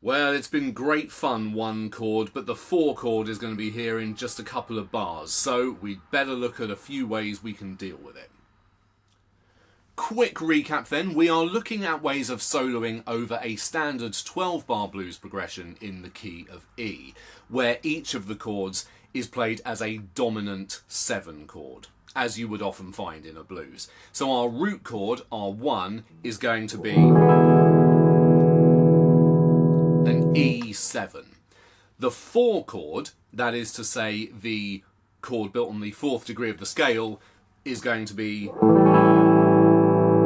Well, it's been great fun, 1 chord, but the 4 chord is going to be here in just a couple of bars, so we'd better look at a few ways we can deal with it. Quick recap then, we are looking at ways of soloing over a standard 12-bar blues progression in the key of E, where each of the chords is played as a dominant 7 chord, as you would often find in a blues. So our root chord, our 1, is going to be an E7. The 4 chord, that is to say the chord built on the 4th degree of the scale, is going to be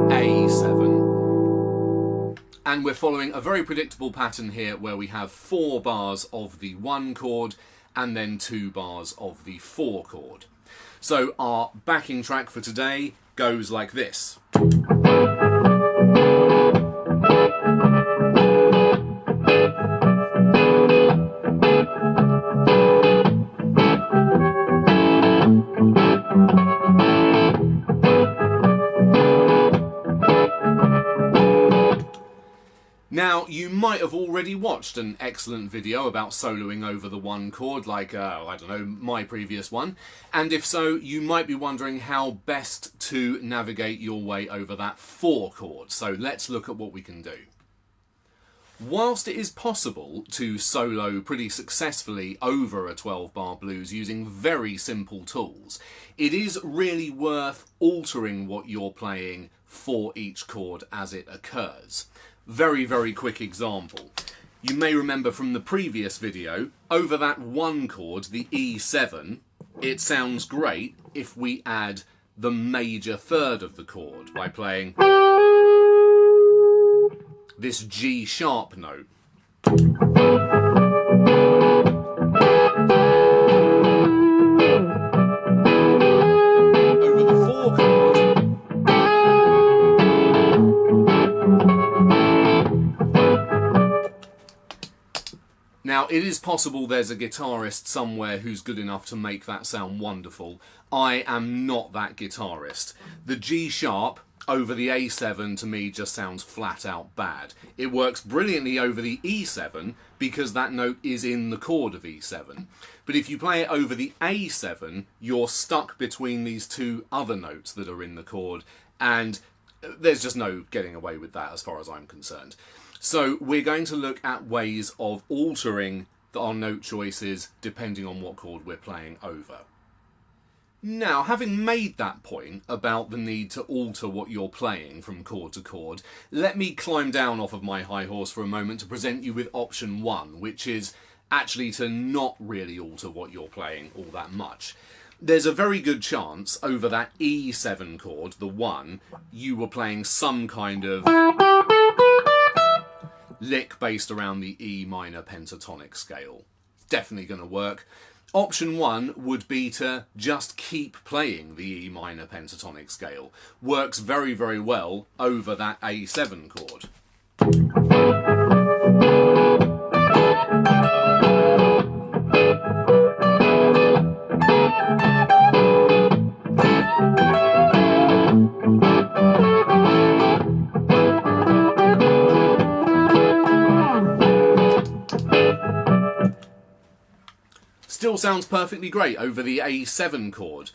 A7. And we're following a very predictable pattern here where we have 4 bars of the 1 chord and then 2 bars of the 4 chord. So our backing track for today goes like this. Now, you might have already watched an excellent video about soloing over the 1 chord, like, I don't know, my previous one. And if so, you might be wondering how best to navigate your way over that 4 chord. So let's look at what we can do. Whilst it is possible to solo pretty successfully over a 12-bar blues using very simple tools, it is really worth altering what you're playing for each chord as it occurs. Very, very quick example. You may remember from the previous video, over that 1 chord, the E7, it sounds great if we add the major third of the chord by playing this G sharp note. Over the 4 chord, now, it is possible there's a guitarist somewhere who's good enough to make that sound wonderful. I am not that guitarist. The G sharp over the A7 to me just sounds flat out bad. It works brilliantly over the E7 because that note is in the chord of E7. But if you play it over the A7, you're stuck between these 2 other notes that are in the chord, and there's just no getting away with that as far as I'm concerned. So we're going to look at ways of altering our note choices depending on what chord we're playing over. Now, having made that point about the need to alter what you're playing from chord to chord, let me climb down off of my high horse for a moment to present you with option 1, which is actually to not really alter what you're playing all that much. There's a very good chance over that E7 chord, the 1, you were playing some kind of lick based around the E minor pentatonic scale. It's definitely going to work. Option 1 would be to just keep playing the E minor pentatonic scale. Works very, very well over that A7 chord. Still sounds perfectly great over the A7 chord.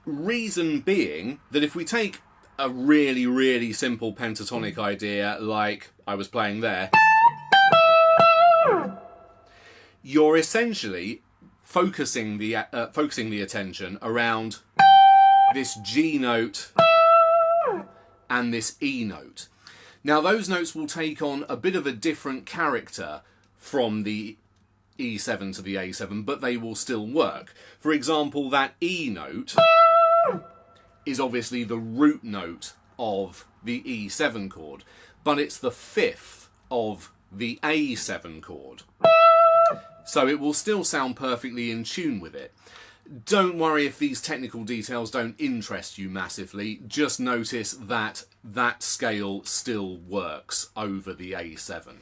Reason being that if we take a really, really simple pentatonic idea like I was playing there, you're essentially focusing the attention around this G note and this E note. Now those notes will take on a bit of a different character from the E7 to the A7, but they will still work. For example, that E note is obviously the root note of the E7 chord, but it's the 5th of the A7 chord. So it will still sound perfectly in tune with it. Don't worry if these technical details don't interest you massively, just notice that that scale still works over the A7.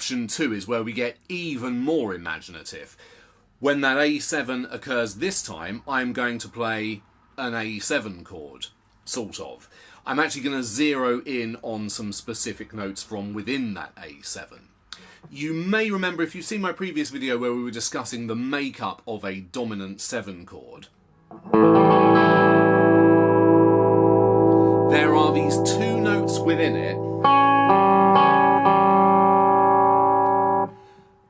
option 2 is where we get even more imaginative. When that A7 occurs this time, I'm going to play an A7 chord, sort of. I'm actually going to zero in on some specific notes from within that A7. You may remember, if you've seen my previous video where we were discussing the makeup of a dominant 7 chord, there are these 2 notes within it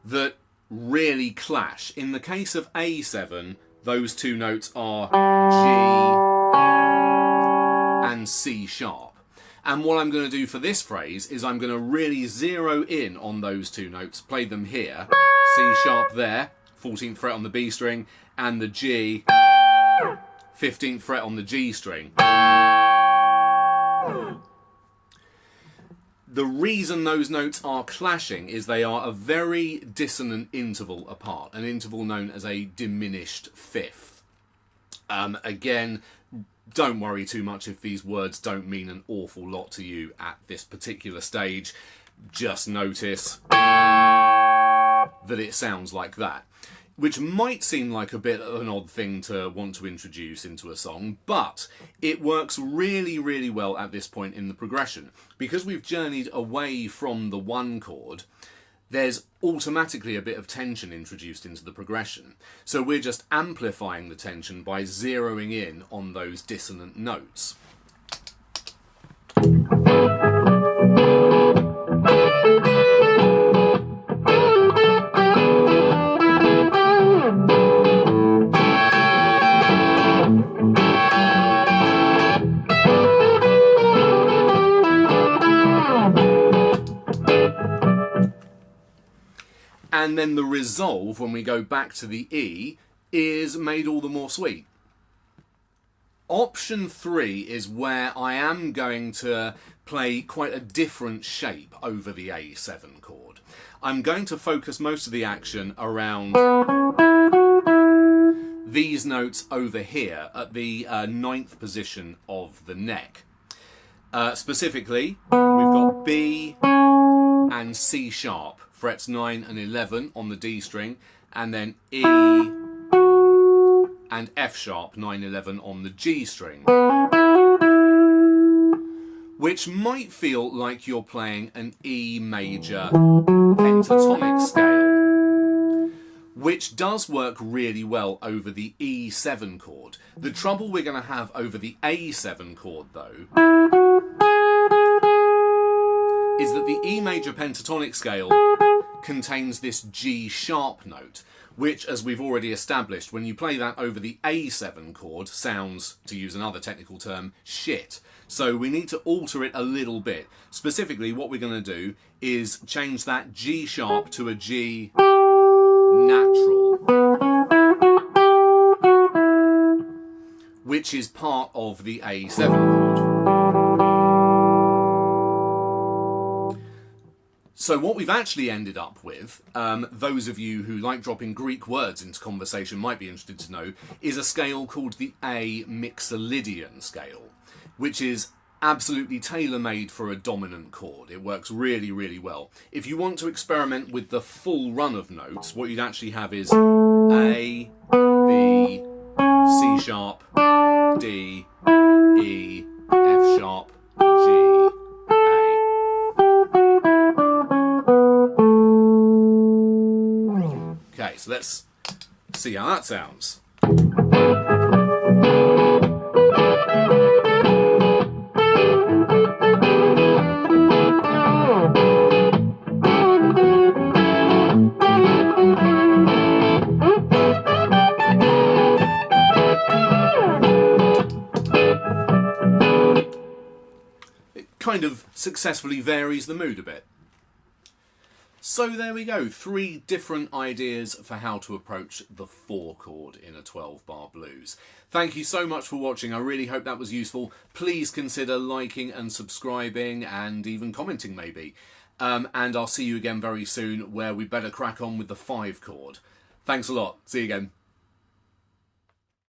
that really clash. In the case of A7, those 2 notes are G and C sharp. And what I'm going to do for this phrase is I'm going to really zero in on those 2 notes, play them here, C sharp there, 14th fret on the B string, and the G, 15th fret on the G string. The reason those notes are clashing is they are a very dissonant interval apart, an interval known as a diminished fifth. Again, don't worry too much if these words don't mean an awful lot to you at this particular stage. Just notice that it sounds like that, which might seem like a bit of an odd thing to want to introduce into a song, but it works really, really well at this point in the progression. Because we've journeyed away from the 1 chord, there's automatically a bit of tension introduced into the progression. So we're just amplifying the tension by zeroing in on those dissonant notes. And then the resolve, when we go back to the E, is made all the more sweet. Option 3 is where I am going to play quite a different shape over the A7 chord. I'm going to focus most of the action around these notes over here at the 9th position of the neck. Specifically, we've got B and C sharp, frets 9 and 11 on the D string, and then E and F sharp, 9, 11 on the G string. Which might feel like you're playing an E major pentatonic scale, which does work really well over the E7 chord. The trouble we're going to have over the A7 chord, though, is that the E major pentatonic scale contains this G sharp note, which, as we've already established, when you play that over the A7 chord, sounds, to use another technical term, shit. So we need to alter it a little bit. Specifically, what we're going to do is change that G sharp to a G natural, which is part of the A7 chord. So what we've actually ended up with, those of you who like dropping Greek words into conversation might be interested to know, is a scale called the A Mixolydian scale, which is absolutely tailor-made for a dominant chord. It works really, really well. If you want to experiment with the full run of notes, what you'd actually have is A, B, C sharp, D, E, F sharp, G, Okay, so let's see how that sounds. It kind of successfully varies the mood a bit. So there we go, 3 different ideas for how to approach the 4 chord in a 12-bar blues. Thank you so much for watching. I really hope that was useful. Please consider liking and subscribing and even commenting maybe. And I'll see you again very soon where we better crack on with the 5 chord. Thanks a lot. See you again.